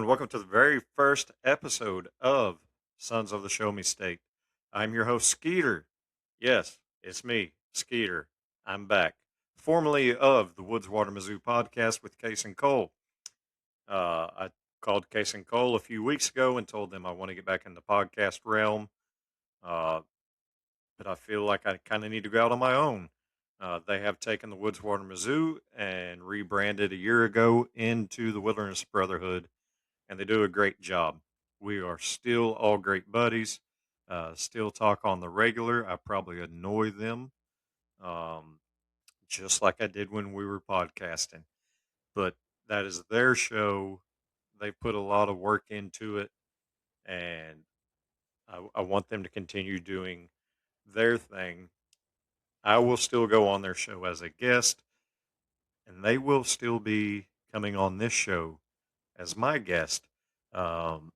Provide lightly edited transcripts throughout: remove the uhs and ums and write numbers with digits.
and welcome to the very first episode of Sons of the Show Me State. I'm your host, Skeeter. Yes, it's me, Skeeter. I'm back, formerly of the Woods Water Mizzou podcast with Case and Cole. I called Case and Cole a few weeks ago and told them I want to get back in the podcast realm, uh, but I feel like I kind of need to go out on my own. They have taken the Woods Water Mizzou and rebranded a year ago into the Wilderness Brotherhood, and they do a great job. We are still all great buddies, still talk on the regular. I probably annoy them, um, just like I did when we were podcasting. But that is their show. They put a lot of work into it, and I want them to continue doing their thing. I will still go on their show as a guest, and they will still be coming on this show as my guest. Um,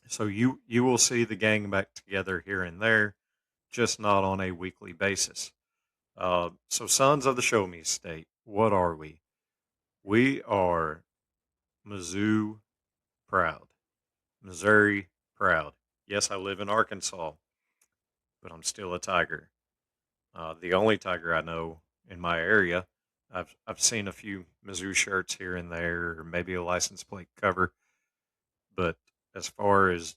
So you will see the gang back together here and there, just not on a weekly basis. So Sons of the Show Me State, what are we? We are Mizzou proud, Missouri proud. Yes, I live in Arkansas, but I'm still a Tiger. The only Tiger I know in my area. I've seen a few Mizzou shirts here and there, or maybe a license plate cover, but as far as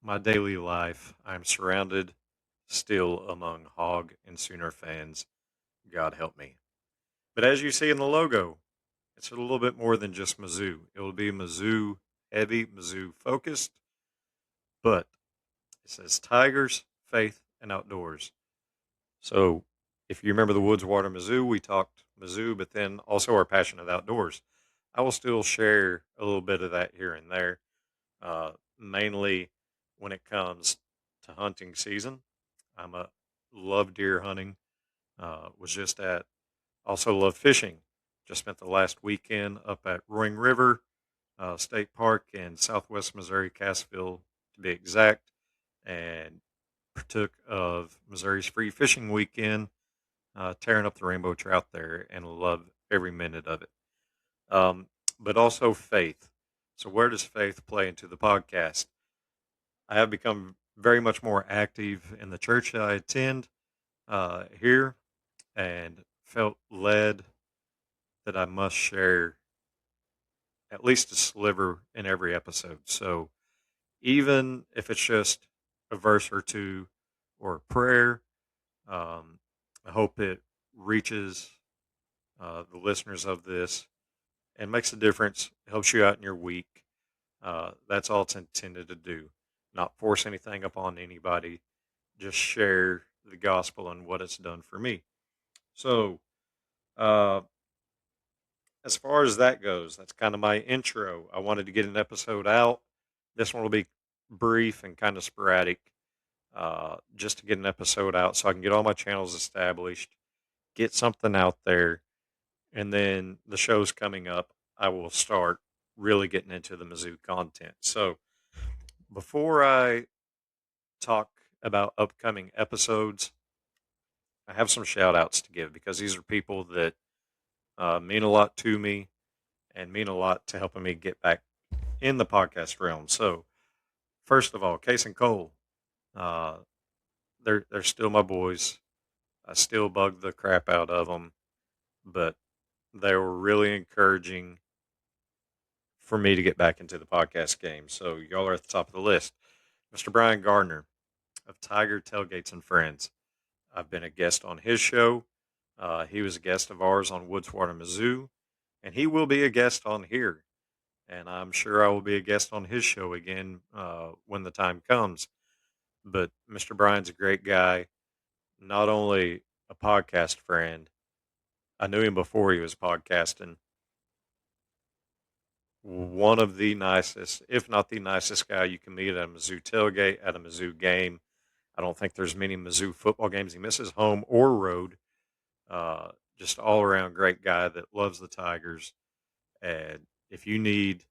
my daily life, I'm surrounded still among Hog and Sooner fans. God help me. But as you see in the logo, it's a little bit more than just Mizzou. It will be Mizzou heavy, Mizzou focused, but it says Tigers, Faith, and Outdoors. So if you remember the Woods Water Mizzou, we talked Mizzou, but then also our passion of outdoors. I will still share a little bit of that here and there, mainly when it comes to hunting season. I'm a love deer hunting. Was just at also love fishing. Just spent the last weekend up at Roaring River State Park in Southwest Missouri, Cassville to be exact, and partook of Missouri's free fishing weekend, tearing up the rainbow trout there, and love every minute of it. Um, but also faith. So where does faith play into the podcast? I have become very much more active in the church that I attend here, and felt led that I must share at least a sliver in every episode. So even if it's just a verse or two or a prayer, um, I hope it reaches the listeners of this and makes a difference, helps you out in your week. That's all it's intended to do. Not force anything upon anybody, just share the gospel and what it's done for me. So, uh, as far as that goes, that's kind of my intro. I wanted to get an episode out. This one will be brief and kind of sporadic, just to get an episode out so I can get all my channels established, get something out there, and then the show's coming up. I will start really getting into the Mizzou content. So before I talk about upcoming episodes, I have some shout outs to give because these are people that mean a lot to me and mean a lot to helping me get back in the podcast realm. So, first of all, Case and Cole, uh, they're still my boys. I still bug the crap out of them, but they were really encouraging for me to get back into the podcast game. So, y'all are at the top of the list. Mr. Brian Gardner of Tiger Tailgates and Friends. I've been a guest on his show. He was a guest of ours on Woodswater, Mizzou, and he will be a guest on here. And I'm sure I will be a guest on his show again when the time comes. But Mr. Bryan's a great guy, not only a podcast friend. I knew him before he was podcasting. One of the nicest, if not the nicest guy you can meet at a Mizzou tailgate, at a Mizzou game. I don't think there's many Mizzou football games he misses, home or road. Just all around great guy that loves the Tigers. And if you need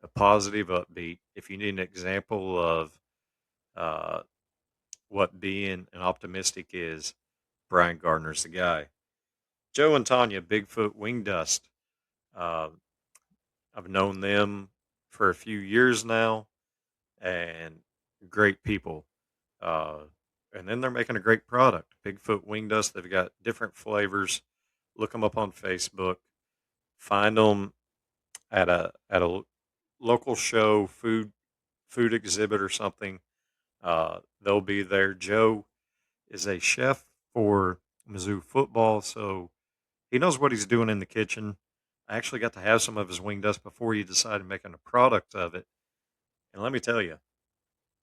a positive upbeat, if you need an example of uh, what being an optimistic is, Brian Gardner's the guy. Joe and Tanya, Bigfoot Wing Dust. Uh, I've known them for a few years now, and great people. Uh, and then they're making a great product. Bigfoot Wing Dust. They've got different flavors. Look them up on Facebook. Find them at a local show, food exhibit or something. They'll be there. Joe is a chef for Mizzou football, so he knows what he's doing in the kitchen. I actually got to have some of his wing dust before he decided making a product of it. And let me tell you,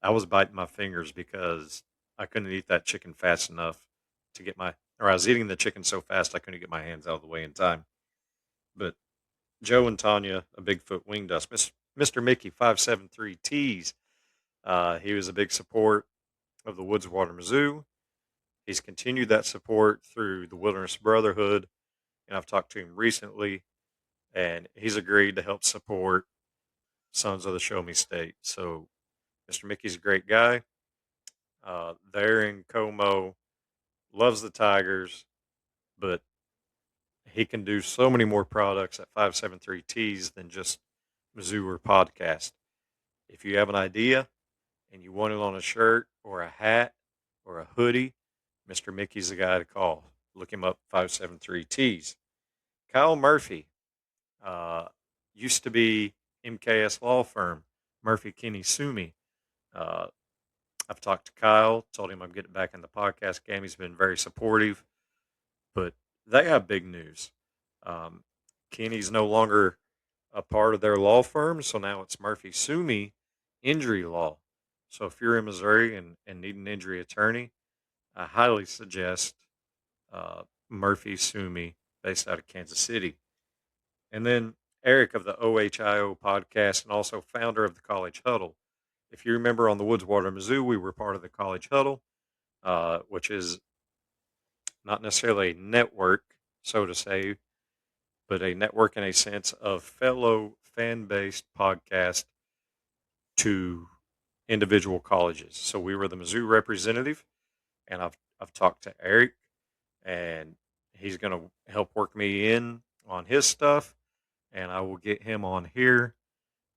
I was biting my fingers because I couldn't eat that chicken fast enough to get or I was eating the chicken so fast I couldn't get my hands out of the way in time. But Joe and Tanya, a Bigfoot wing dust, Mr. Mickey 573 Tees, he was a big support of the Woodswater Mizzou. He's continued that support through the Wilderness Brotherhood, and I've talked to him recently, and he's agreed to help support Sons of the Show Me State. So Mr. Mickey's a great guy. There in Como, loves the Tigers, but he can do so many more products at 573 Tees than just Mizzou or podcast. If you have an idea and you want it on a shirt or a hat or a hoodie, Mr. Mickey's the guy to call. Look him up, 573 Tees. Kyle Murphy uh, used to be MKS Law Firm, Murphy Kinney Sumi. Uh, I've talked to Kyle, told him I'm getting back in the podcast game. He's been very supportive, but they have big news. Kenny's no longer a part of their law firm, so now it's Murphy Sumi Injury Law. So if you're in Missouri and need an injury attorney, I highly suggest Murphy Sumi, based out of Kansas City. And then Eric of the OHIO podcast and also founder of the College Huddle. If you remember on the Woodswater Mizzou, we were part of the College Huddle, which is not necessarily a network, so to say, but a network in a sense of fellow fan-based podcast to individual colleges. So we were the Mizzou representative, and I've talked to Eric, and he's going to help work me in on his stuff, and I will get him on here,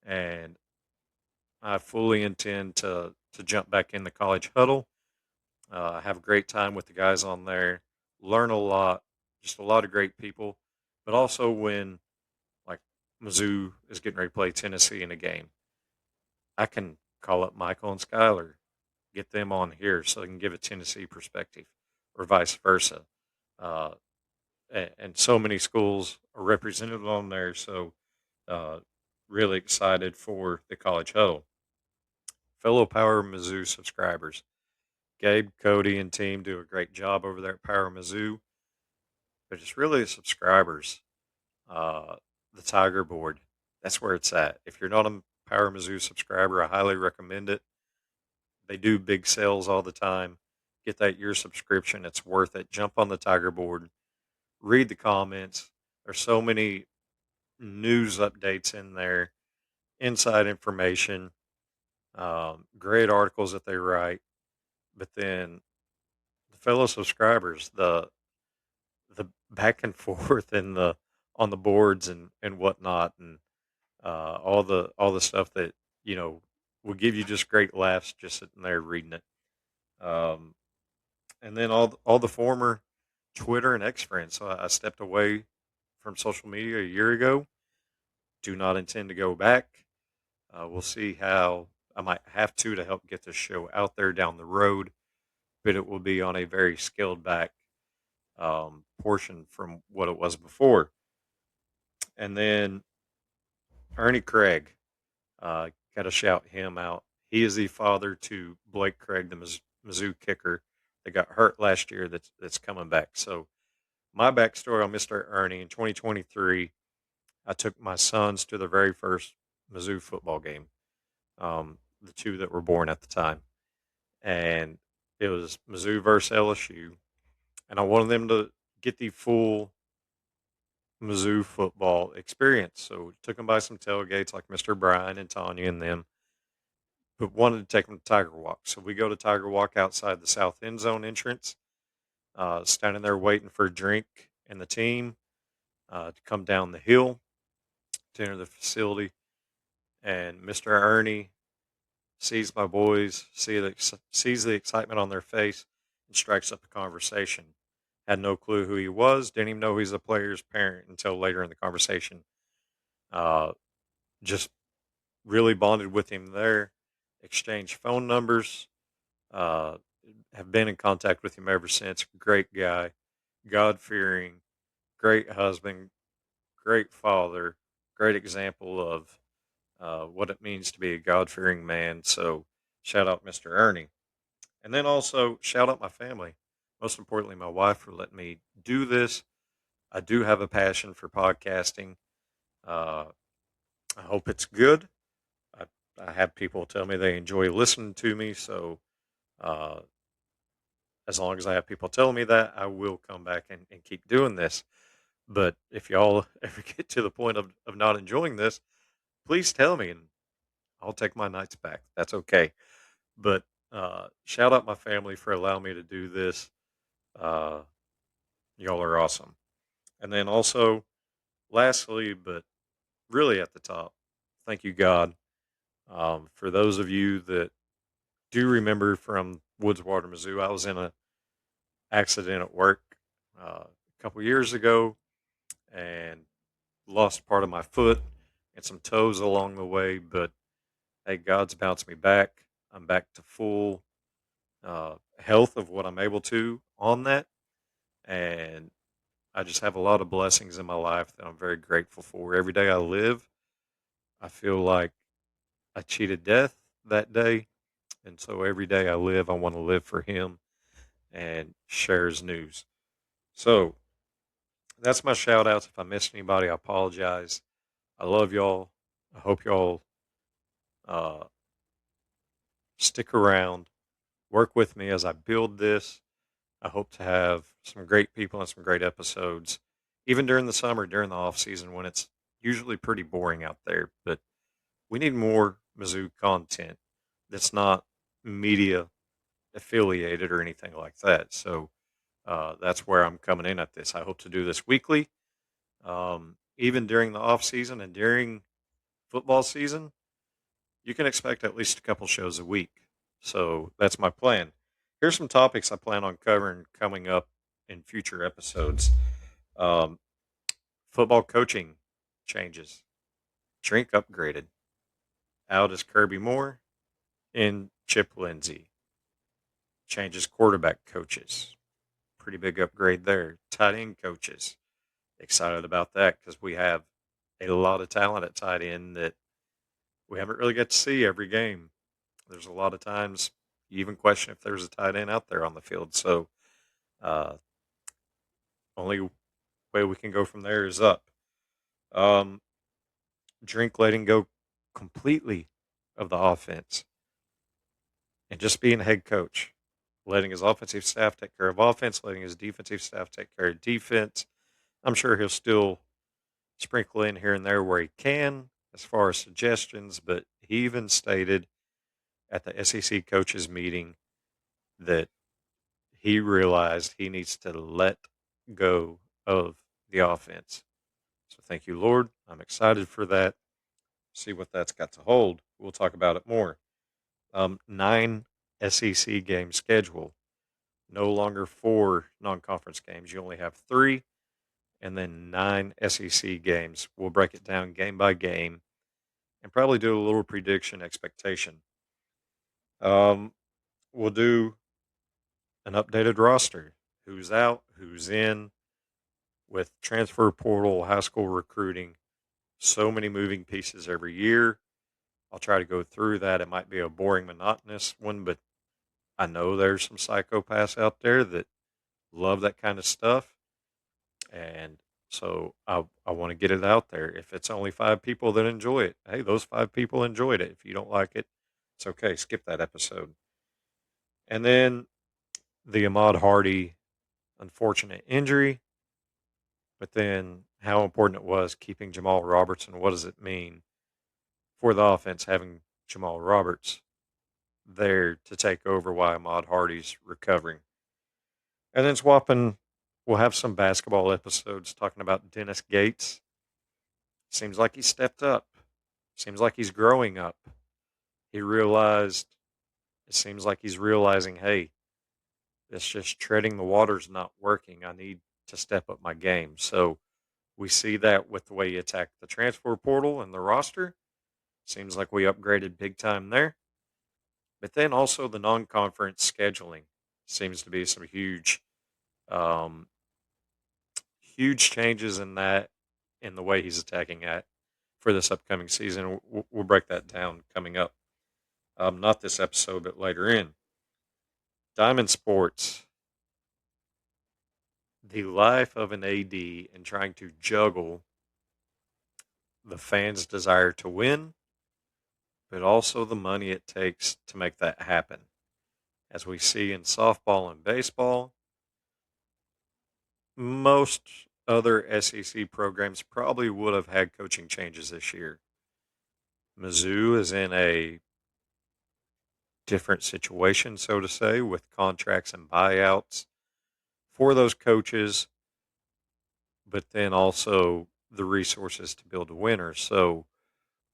and I fully intend to jump back in the College Huddle. Have a great time with the guys on there, learn a lot, just a lot of great people, but also when like Mizzou is getting ready to play Tennessee in a game, I can call up Michael and Skyler, get them on here so they can give a Tennessee perspective, or vice versa. Uh, and so many schools are represented on there, so uh, really excited for the College Huddle. Fellow Power Mizzou subscribers, Gabe, Cody, and team do a great job over there at Power Mizzou, but it's really the subscribers, uh, the Tiger Board. That's where it's at. If you're not a Power Mizzou subscriber, I highly recommend it. They do big sales all the time. Get that year subscription. It's worth it. Jump on the Tiger Board. Read the comments. There's so many news updates in there, inside information, great articles that they write. But then the fellow subscribers, the back and forth and the on the boards and whatnot, and all the stuff that will give you just great laughs just sitting there reading it. Um, and then all the former Twitter and X friends. So I stepped away from social media a year ago. Do not intend to go back. We'll see how I might have to help get this show out there down the road, but it will be on a very scaled back portion from what it was before. And then Ernie Craig, got to shout him out. He is the father to Blake Craig, the Mizzou kicker that got hurt last year. That's coming back. So my backstory on Mr. Ernie in 2023, I took my sons to the very first Mizzou football game, the two that were born at the time, and it was Mizzou versus LSU, and I wanted them to get the full Mizzou football experience. So took them by some tailgates like Mr. Brian and Tanya and them, but wanted to take them to Tiger Walk. So we go to Tiger Walk outside the south end zone entrance, standing there waiting for a drink and the team to come down the hill to enter the facility. And Mr. Ernie sees my boys, sees the excitement on their face, and strikes up a conversation. Had no clue who he was, didn't even know he's a player's parent until later in the conversation. Uh, just really bonded with him there, exchanged phone numbers, uh, have been in contact with him ever since. Great guy, God fearing, great husband, great father, great example of what it means to be a God fearing man. So shout out Mr. Ernie. And then also shout out my family. Most importantly, my wife for letting me do this. I do have a passion for podcasting. Uh, I hope it's good. I, I have people tell me they enjoy listening to me. So uh, as long as I have people telling me that, I will come back and keep doing this. But if y'all ever get to the point of not enjoying this, please tell me and I'll take my nights back. That's okay. But shout out my family for allowing me to do this. Uh, y'all are awesome. And then also, lastly, but really at the top, thank you, God. For those of you that do remember from Woodswater, Mizzou, I was in an accident at work a couple years ago and lost part of my foot and some toes along the way. But hey, God's bounced me back. I'm back to full health of what I'm able to on that. And I just have a lot of blessings in my life that I'm very grateful for. Every day I live, I feel like I cheated death that day. And so every day I live, I want to live for him and share his news. So that's my shout outs. If I missed anybody, I apologize. I love y'all. I hope y'all uh, stick around, work with me as I build this. I hope to have some great people and some great episodes, even during the summer, during the off season when it's usually pretty boring out there. But we need more Mizzou content that's not media affiliated or anything like that. So that's where I'm coming in at this. I hope to do this weekly, even during the off season and during football season. You can expect at least a couple shows a week. So that's my plan. Here's some topics I plan on covering coming up in future episodes. Um, Football coaching changes. Drink upgraded. Out is Kirby Moore and Chip Lindsey. Changes quarterback coaches. Pretty big upgrade there. Tight end coaches. Excited about that because we have a lot of talent at tight end that we haven't really got to see every game. There's a lot of times you even question if there's a tight end out there on the field. So, uh, only way we can go from there is up. Um, Drink letting go completely of the offense and just being a head coach, letting his offensive staff take care of offense, letting his defensive staff take care of defense. I'm sure he'll still sprinkle in here and there where he can as far as suggestions, but he even stated at the SEC coaches meeting that he realized he needs to let go of the offense. So thank you, Lord. I'm excited for that. See what that's got to hold. We'll talk about it more. 9 SEC game schedule. No longer 4 non-conference games. You only have 3, and then 9 SEC games. We'll break it down game by game and probably do a little prediction expectation. Um, we'll do an updated roster. Who's out? Who's in? With transfer portal, high school recruiting, so many moving pieces every year. I'll try to go through that. It might be a boring, monotonous one, but I know there's some psychopaths out there that love that kind of stuff. And so I want to get it out there. If it's only 5 people that enjoy it, hey, those 5 people enjoyed it. If you don't like it, it's okay. Skip that episode. And then the Ahmad Hardy unfortunate injury, but then how important it was keeping Jamal Robertson. What does it mean for the offense having Jamal Roberts there to take over while Ahmad Hardy's recovering? And then swapping, we'll have some basketball episodes talking about Dennis Gates. Seems like he stepped up. Seems like he's growing up. He realized, it seems like he's realizing, hey, it's just treading the water's not working. I need to step up my game. So we see that with the way he attacked the transfer portal and the roster. Seems like we upgraded big time there. But then also the non conference scheduling seems to be some um, huge changes in that, in the way he's attacking at for this upcoming season. We'll break that down coming up. Not this episode, but later in. Diamond Sports, the life of an AD and trying to juggle the fans' desire to win, but also the money it takes to make that happen. As we see in softball and baseball, most other SEC programs probably would have had coaching changes this year. Mizzou is in a different situation, so to say, with contracts and buyouts for those coaches, but then also the resources to build a winner. So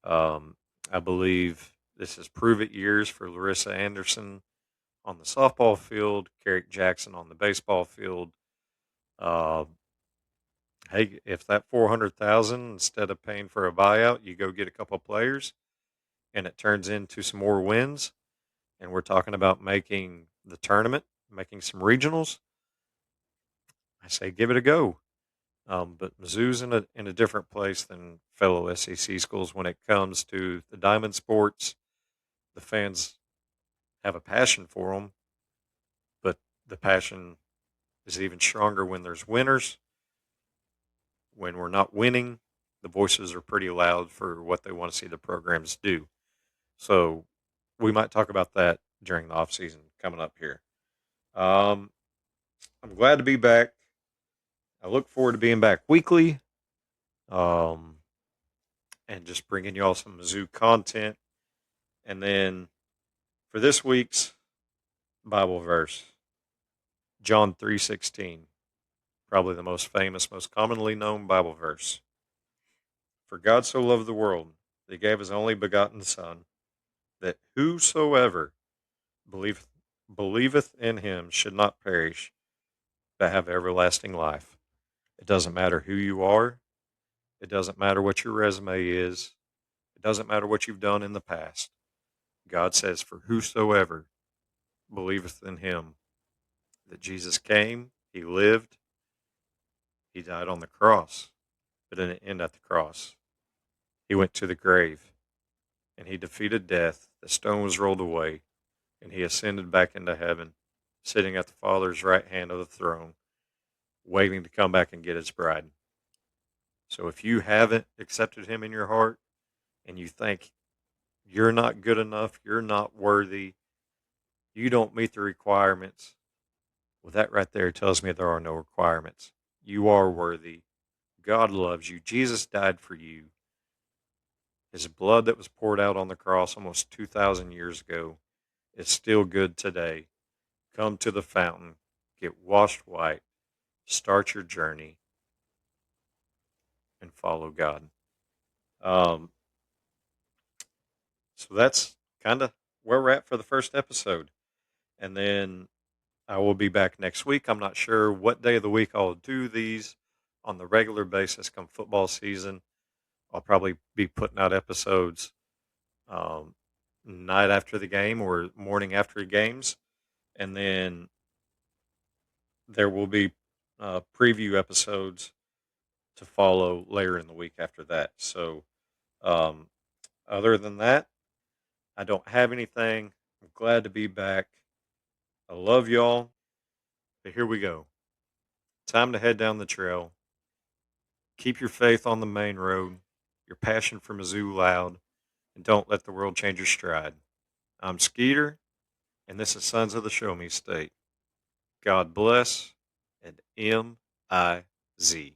I believe this is prove it years for Larissa Anderson on the softball field, Carrick Jackson on the baseball field. Uh, hey, if that 400,000 instead of paying for a buyout, you go get a couple of players, and it turns into some more wins, and we're talking about making the tournament, making some regionals, I say give it a go. But Mizzou's in a different place than fellow SEC schools when it comes to the diamond sports. The fans have a passion for them, but the passion is even stronger when there's winners. When we're not winning, the voices are pretty loud for what they want to see the programs do. So we might talk about that during the off season coming up here. Um, I'm glad to be back. I look forward to being back weekly, um, and just bringing you all some Mizzou content. And then for this week's Bible verse, John 3:16, probably the most famous, most commonly known Bible verse. For God so loved the world that he gave his only begotten Son, that whosoever believeth, believeth in him should not perish, but have everlasting life. It doesn't matter who you are. It doesn't matter what your resume is. It doesn't matter what you've done in the past. God says, for whosoever believeth in him, that Jesus came, he lived, he died on the cross, but didn't end at the cross. He went to the grave, and he defeated death. The stone was rolled away, and he ascended back into heaven, sitting at the Father's right hand of the throne, waiting to come back and get his bride. So if you haven't accepted him in your heart and you think you're not good enough, you're not worthy, you don't meet the requirements, well, that right there tells me there are no requirements. You are worthy. God loves you. Jesus died for you. His blood that was poured out on the cross almost 2,000 years ago is still good today. Come to the fountain, get washed white, start your journey, and follow God. Um, so that's kind of where we're at for the first episode. And then I will be back next week. I'm not sure what day of the week I'll do these on the regular basis come football season. I'll probably be putting out episodes um, night after the game or morning after games. And then there will be preview episodes to follow later in the week after that. So, um, other than that, I don't have anything. I'm glad to be back. I love y'all. But here we go. Time to head down the trail. Keep your faith on the main road, your passion for Mizzou loud, and don't let the world change your stride. I'm Skeeter, and this is Sons of the Show Me State. God bless and MIZ.